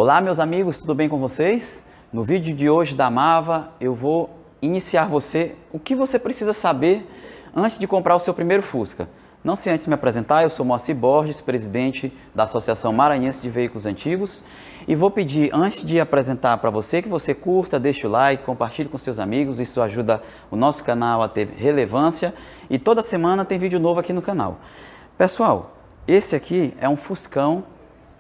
Olá meus amigos, tudo bem com vocês? No vídeo de hoje da Mava eu vou iniciar você o que você precisa saber antes de comprar o seu primeiro Fusca. Não sei antes me apresentar, eu sou Moacir Borges, presidente da Associação Maranhense de Veículos Antigos e vou pedir, antes de apresentar para você, que você curta, deixe o like, compartilhe com seus amigos, isso ajuda o nosso canal a ter relevância e toda semana tem vídeo novo aqui no canal. Pessoal, esse aqui é um Fuscão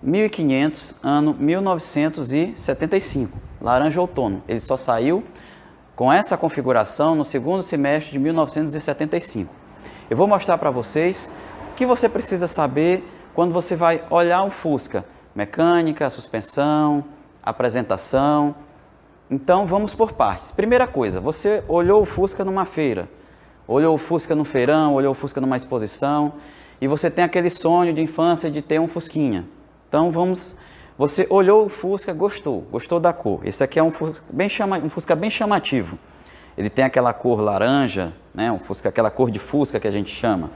1500, ano 1975, laranja outono. Ele só saiu com essa configuração no segundo semestre de 1975. Eu vou mostrar para vocês o que você precisa saber quando você vai olhar um Fusca. Mecânica, suspensão, apresentação. Então vamos por partes. Primeira coisa, você olhou o Fusca numa feira, olhou o Fusca no feirão, olhou o Fusca numa exposição e você tem aquele sonho de infância de ter um Fusquinha. Então você olhou o Fusca, gostou da cor. Esse aqui é um Fusca bem chamativo. Ele tem aquela cor laranja, né? Aquela cor de Fusca que a gente chama.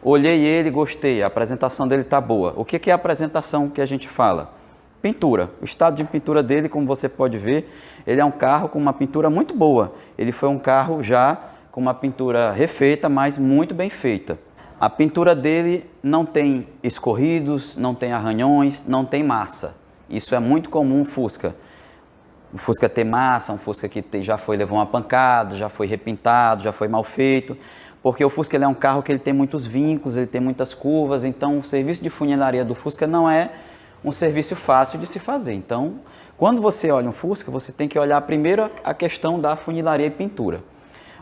Olhei ele, gostei, a apresentação dele está boa. O que é a apresentação que a gente fala? Pintura. O estado de pintura dele, como você pode ver, ele é um carro com uma pintura muito boa. Ele foi um carro já com uma pintura refeita, mas muito bem feita. A pintura dele não tem escorridos, não tem arranhões, não tem massa. Isso é muito comum no Fusca. Um Fusca ter massa, um Fusca que levou uma pancada, já foi repintado, já foi mal feito. Porque o Fusca ele é um carro que ele tem muitos vincos, ele tem muitas curvas, então o serviço de funilaria do Fusca não é um serviço fácil de se fazer. Então, quando você olha um Fusca, você tem que olhar primeiro a questão da funilaria e pintura.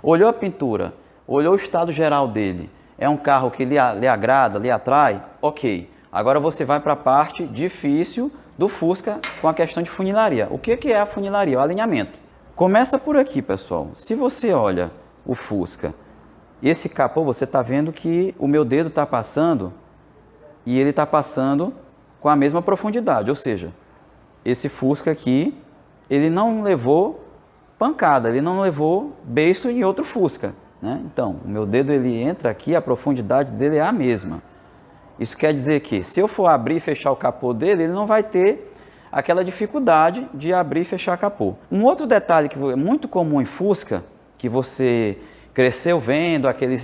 Olhou a pintura, olhou o estado geral dele, é um carro que lhe agrada, lhe atrai? Ok. Agora você vai para a parte difícil do Fusca com a questão de funilaria. O que é a funilaria? O alinhamento. Começa por aqui, pessoal. Se você olha o Fusca, esse capô, você está vendo que o meu dedo está passando e ele está passando com a mesma profundidade. Ou seja, esse Fusca aqui, ele não levou pancada, ele não levou beiço em outro Fusca. Né? Então, o meu dedo ele entra aqui, a profundidade dele é a mesma. Isso quer dizer que, se eu for abrir e fechar o capô dele, ele não vai ter aquela dificuldade de abrir e fechar o capô. Um outro detalhe que é muito comum em Fusca, que você cresceu vendo, aquele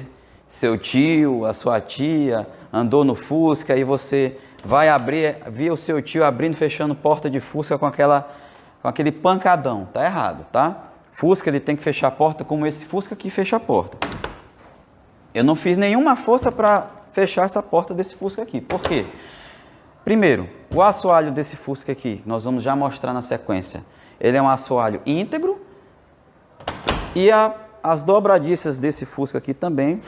seu tio, a sua tia, andou no Fusca e você vai abrir, via o seu tio abrindo e fechando porta de Fusca com aquele pancadão. Tá errado, tá? Fusca ele tem que fechar a porta como esse Fusca que fecha a porta. Eu não fiz nenhuma força para fechar essa porta desse Fusca aqui. Por quê? Primeiro, o assoalho desse Fusca aqui, nós vamos já mostrar na sequência. Ele é um assoalho íntegro e as dobradiças desse Fusca aqui também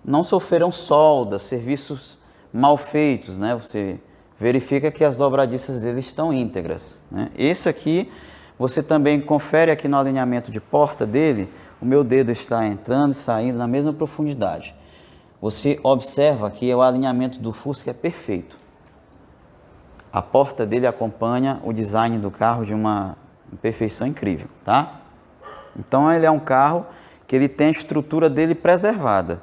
não sofreram soldas, serviços mal feitos, né? Você verifica que as dobradiças dele estão íntegras, né? Esse aqui, você também confere aqui no alinhamento de porta dele, o meu dedo está entrando e saindo na mesma profundidade. Você observa que o alinhamento do Fusca é perfeito. A porta dele acompanha o design do carro de uma perfeição incrível, tá? Então ele é um carro que ele tem a estrutura dele preservada.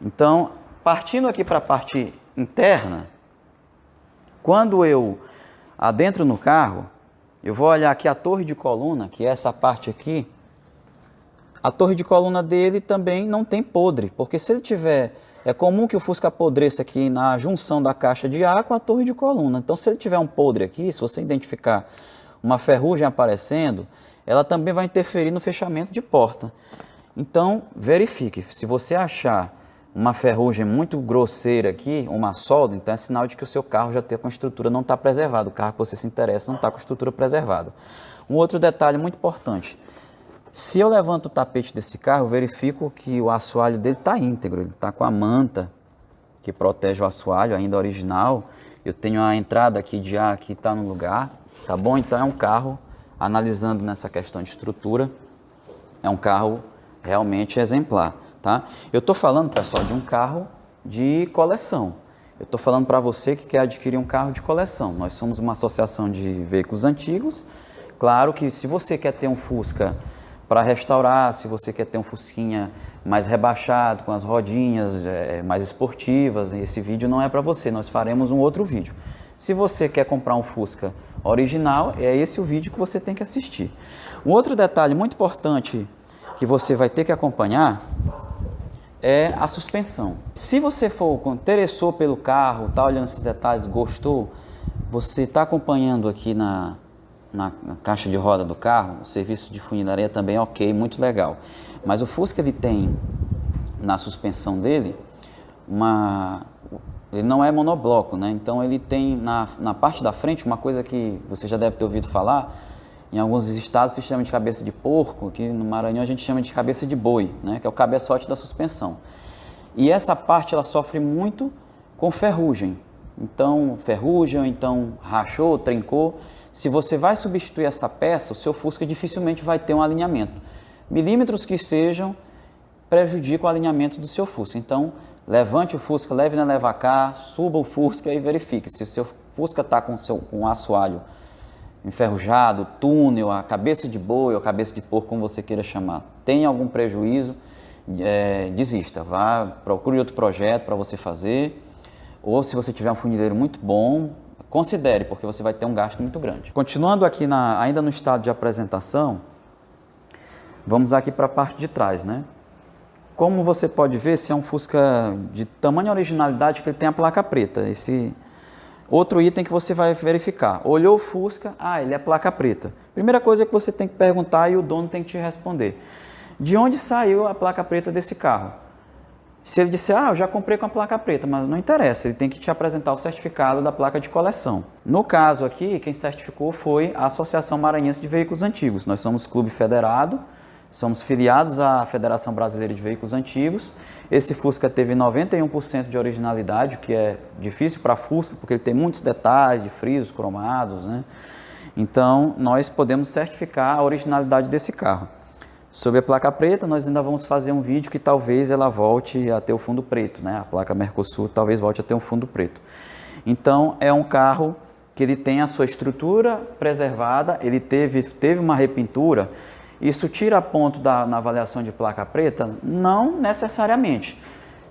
Então, partindo aqui para a parte interna, quando eu adentro no carro, eu vou olhar aqui a torre de coluna, que é essa parte aqui. A torre de coluna dele também não tem podre, porque se ele tiver... É comum que o Fusca apodreça aqui na junção da caixa de ar com a torre de coluna. Então, se ele tiver um podre aqui, se você identificar uma ferrugem aparecendo, ela também vai interferir no fechamento de porta. Então, verifique. Se você achar uma ferrugem muito grosseira aqui, uma solda, então é sinal de que o seu carro já tem com a estrutura não está preservada. O carro que você se interessa não está com a estrutura preservada. Um outro detalhe muito importante. Se eu levanto o tapete desse carro, eu verifico que o assoalho dele está íntegro. Ele está com a manta que protege o assoalho, ainda original. Eu tenho a entrada aqui de ar que está no lugar. Tá bom? Então é um carro, analisando nessa questão de estrutura, é um carro realmente exemplar. Tá? Eu estou falando, pessoal, de um carro de coleção. Eu estou falando para você que quer adquirir um carro de coleção. Nós somos uma associação de veículos antigos. Claro que se você quer ter um Fusca para restaurar, se você quer ter um Fusquinha mais rebaixado, com as rodinhas mais esportivas, esse vídeo não é para você, nós faremos um outro vídeo. Se você quer comprar um Fusca original, é esse o vídeo que você tem que assistir. Um outro detalhe muito importante que você vai ter que acompanhar é a suspensão. Se você interessou pelo carro, está olhando esses detalhes, gostou, você está acompanhando aqui na caixa de roda do carro, o serviço de funilaria também é ok, muito legal. Mas o Fusca ele tem na suspensão dele ele não é monobloco, né? Então ele tem na parte da frente uma coisa que você já deve ter ouvido falar. Em alguns estados se chama de cabeça de porco, aqui no Maranhão a gente chama de cabeça de boi, né? Que é o cabeçote da suspensão. E essa parte ela sofre muito com ferrugem. Então rachou, trincou. Se você vai substituir essa peça, o seu Fusca dificilmente vai ter um alinhamento. Milímetros que sejam prejudicam o alinhamento do seu Fusca. Então, levante o Fusca, leve na Levacar, suba o Fusca e verifique. Se o seu Fusca está com o assoalho enferrujado, túnel, a cabeça de boi ou a cabeça de porco, como você queira chamar, tem algum prejuízo, desista. Procure outro projeto para você fazer. Ou se você tiver um funileiro muito bom, considere, porque você vai ter um gasto muito grande. Continuando aqui ainda no estado de apresentação, vamos aqui para a parte de trás, né? Como você pode ver, esse é um Fusca de tamanho e originalidade que ele tem a placa preta. Esse outro item que você vai verificar. Olhou o Fusca, ele é placa preta. Primeira coisa que você tem que perguntar e o dono tem que te responder. De onde saiu a placa preta desse carro? Se ele disser, eu já comprei com a placa preta, mas não interessa, ele tem que te apresentar o certificado da placa de coleção. No caso aqui, quem certificou foi a Associação Maranhense de Veículos Antigos. Nós somos clube federado, somos filiados à Federação Brasileira de Veículos Antigos. Esse Fusca teve 91% de originalidade, o que é difícil para Fusca, porque ele tem muitos detalhes de frisos cromados, né? Então, nós podemos certificar a originalidade desse carro. Sobre a placa preta, nós ainda vamos fazer um vídeo que talvez ela volte a ter o fundo preto, né? A placa Mercosul talvez volte a ter um fundo preto. Então, é um carro que ele tem a sua estrutura preservada, ele teve uma repintura. Isso tira ponto na avaliação de placa preta? Não necessariamente.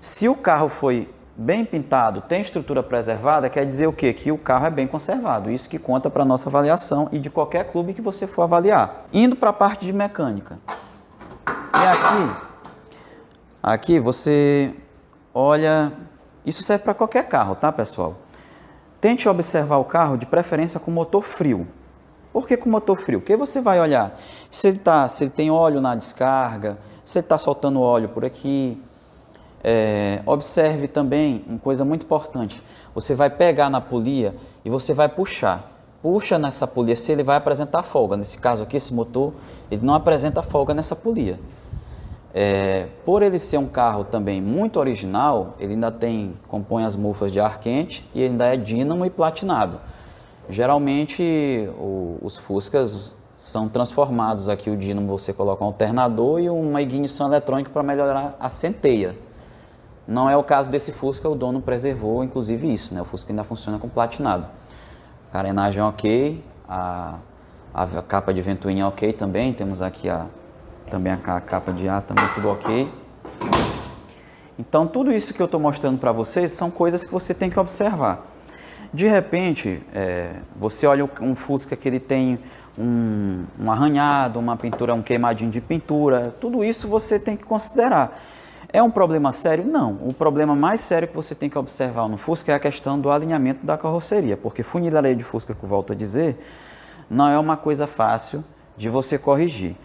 Se o carro foi bem pintado, tem estrutura preservada, quer dizer o quê? Que o carro é bem conservado. Isso que conta para a nossa avaliação e de qualquer clube que você for avaliar. Indo para a parte de mecânica. E aqui você olha, isso serve para qualquer carro, tá, pessoal? Tente observar o carro de preferência com motor frio. Por que com motor frio? Porque você vai olhar se ele tem óleo na descarga, se ele está soltando óleo por aqui. Observe também uma coisa muito importante. Você vai pegar na polia e você vai puxar. Puxa nessa polia se ele vai apresentar folga. Nesse caso aqui, esse motor, ele não apresenta folga nessa polia. Por ele ser um carro também muito original, ele ainda compõe as mufas de ar quente e ele ainda é dínamo e platinado. Geralmente os Fuscas são transformados aqui, o dínamo você coloca um alternador e uma ignição eletrônica para melhorar a centelha. Não é o caso desse Fusca, o dono preservou inclusive isso, né? O Fusca ainda funciona com platinado. A carenagem é ok, a capa de ventoinha é ok também, temos aqui também a capa de ar, também tudo ok. Então tudo isso que eu estou mostrando para vocês são coisas que você tem que observar. De repente, você olha um Fusca que ele tem um arranhado, uma pintura, um queimadinho de pintura, tudo isso você tem que considerar. É um problema sério? Não. O problema mais sério que você tem que observar no Fusca é a questão do alinhamento da carroceria, porque funilaria de Fusca, que eu volto a dizer, não é uma coisa fácil de você corrigir.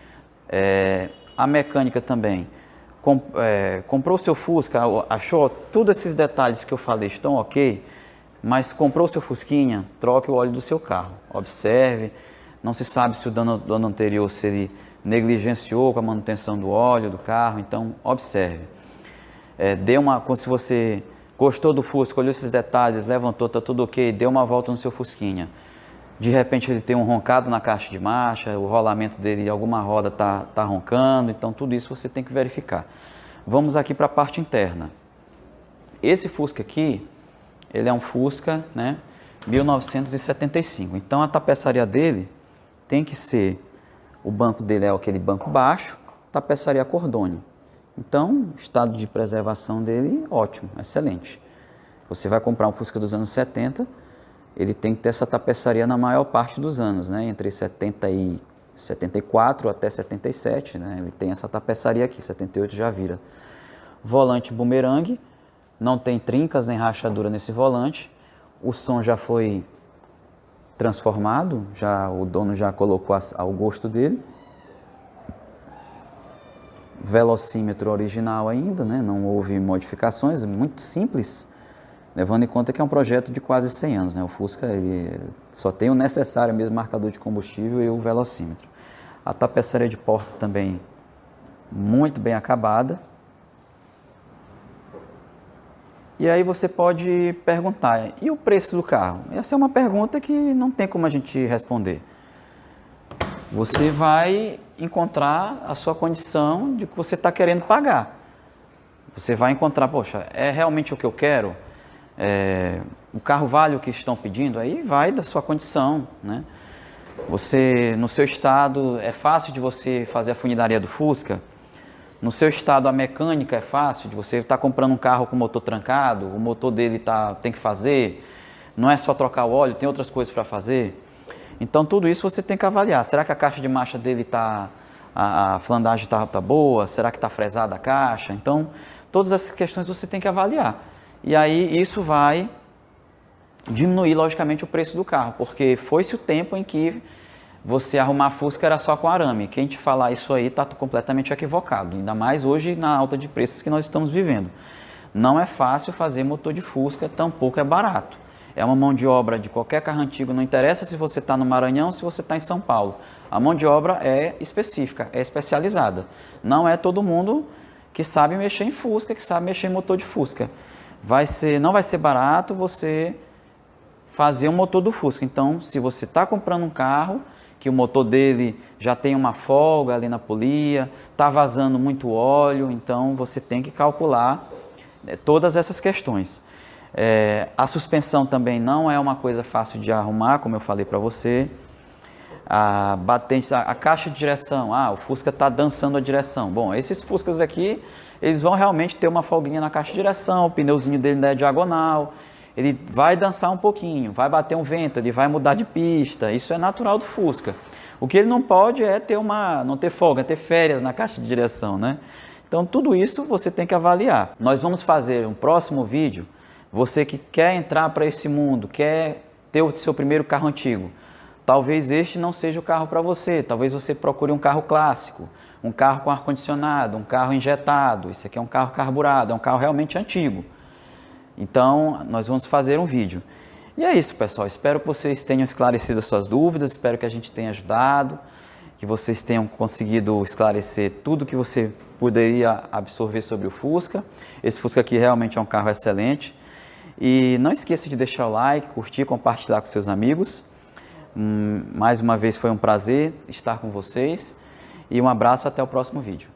A mecânica também. Comprou seu Fusca, achou todos esses detalhes que eu falei estão ok, mas comprou seu Fusquinha, troque o óleo do seu carro. Observe, não se sabe se o dono anterior se ele negligenciou com a manutenção do óleo do carro, então observe. Se você gostou do Fusca, olhou esses detalhes, levantou, está tudo ok, deu uma volta no seu Fusquinha. De repente ele tem um roncado na caixa de marcha, o rolamento dele, alguma roda está roncando, então tudo isso você tem que verificar. Vamos aqui para a parte interna. Esse Fusca aqui, ele é um Fusca, né, 1975, então a tapeçaria dele tem que ser, o banco dele é aquele banco baixo, tapeçaria Cordone. Então, o estado de preservação dele, ótimo, excelente. Você vai comprar um Fusca dos anos 70, ele tem que ter essa tapeçaria na maior parte dos anos, né? Entre 74 até 77, né? Ele tem essa tapeçaria aqui, 78 já vira. Volante bumerangue, não tem trincas nem rachadura nesse volante. O som já foi transformado, o dono já colocou ao gosto dele. Velocímetro original ainda, né? Não houve modificações, muito simples, levando em conta que é um projeto de quase 100 anos, né? O Fusca ele só tem o necessário mesmo, marcador de combustível e o velocímetro. A tapeçaria de porta também muito bem acabada. E aí você pode perguntar, e o preço do carro? Essa é uma pergunta que não tem como a gente responder. Você vai encontrar a sua condição de que você está querendo pagar. Você vai encontrar, poxa, é realmente o que eu quero? O carro vale o que estão pedindo? Aí vai da sua condição, né? Você, no seu estado, é fácil de você fazer a funilaria do Fusca? No seu estado, a mecânica é fácil? De você estar comprando um carro com motor trancado, o motor dele tem que fazer, não é só trocar o óleo, tem outras coisas para fazer? Então, tudo isso você tem que avaliar. Será que a caixa de marcha dele a flandagem está boa? Será que está fresada a caixa? Então, todas essas questões você tem que avaliar. E aí, isso vai diminuir, logicamente, o preço do carro, porque foi-se o tempo em que você arrumar Fusca era só com arame. Quem te falar isso aí está completamente equivocado, ainda mais hoje na alta de preços que nós estamos vivendo. Não é fácil fazer motor de Fusca, tampouco é barato. É uma mão de obra de qualquer carro antigo, não interessa se você está no Maranhão ou se você está em São Paulo. A mão de obra é específica, é especializada. Não é todo mundo que sabe mexer em Fusca, que sabe mexer em motor de Fusca. Não vai ser barato você fazer um motor do Fusca. Então, se você está comprando um carro, que o motor dele já tem uma folga ali na polia, está vazando muito óleo, então você tem que calcular todas essas questões. A suspensão também não é uma coisa fácil de arrumar, como eu falei para você. A batente, a caixa de direção, o Fusca está dançando a direção. Bom, esses Fuscas aqui, eles vão realmente ter uma folguinha na caixa de direção, o pneuzinho dele não é diagonal, ele vai dançar um pouquinho, vai bater um vento, ele vai mudar de pista, isso é natural do Fusca. O que ele não pode é não ter folga, ter férias na caixa de direção, né? Então, tudo isso você tem que avaliar. Nós vamos fazer um próximo vídeo. Você que quer entrar para esse mundo, quer ter o seu primeiro carro antigo, talvez este não seja o carro para você, talvez você procure um carro clássico, um carro com ar-condicionado, um carro injetado, esse aqui é um carro carburado, é um carro realmente antigo. Então, nós vamos fazer um vídeo. E é isso, pessoal, espero que vocês tenham esclarecido as suas dúvidas, espero que a gente tenha ajudado, que vocês tenham conseguido esclarecer tudo que você poderia absorver sobre o Fusca. Esse Fusca aqui realmente é um carro excelente. E não esqueça de deixar o like, curtir, compartilhar com seus amigos. Mais uma vez foi um prazer estar com vocês. E um abraço, até o próximo vídeo.